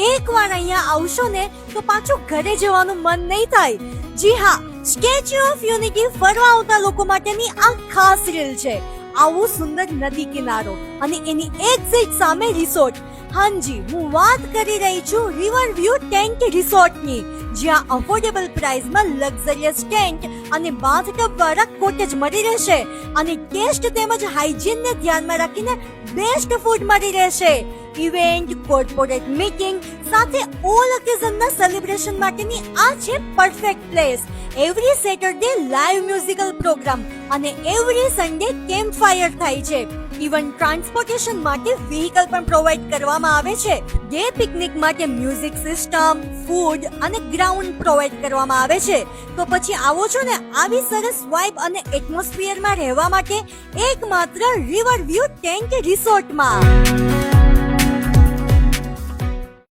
એકવાર અહીંયા આવશો ને તો પાછું ઘરે જવાનું મન નહીં થાય. જી હા, સ્ટેચ્યુ ઓફ યુનિટી ફરવા આવતા લોકો માટેની આ ખાસ રીલ છે. આવો સુંદર નદી કિનારો અને એની એક્ઝેક્ટ સામે રિસોર્ટ. હાજી, હું વાત કરી રહી છું રિવર વ્યૂ ટેન્ટ રિસોર્ટની, જ્યાં અફોર્ડેબલ પ્રાઇસમાં લક્ઝરિયસ ટેન્ટ અને બાથટબ વાળા કોટેજ મળી રહેશે અને ટેસ્ટ તેમજ હાઇજીનને ધ્યાનમાં રાખીને બેસ્ટ ફૂડ મળી રહેશે. ઇવેન્ટ, કોર્પોરેટ મીટિંગ સાથે ઓલ ઓકેઝનના સેલિબ્રેશન માટેની આ છે perfect place. Every Saturday live musical programme અને એવરી સન્ડે કેમ્પ ફાયર થાય છે. ઇવન ટ્રાન્સપોર્ટેશન માટે વ્હીકલ પણ પ્રોવાઈડ કરવામાં આવે છે. ડે પિકનિક માટે મ્યુઝિક સિસ્ટમ, ફૂડ અને ગ્રાઉન્ડ પ્રોવાઈડ કરવામાં આવે છે. તો પછી આવો છો ને આવી સરસ વાઇબ અને એટમોસ્ફિયરમાં રહેવા માટે એકમાત્ર રિવર વ્યૂ ટેન્ટ રિસોર્ટમાં.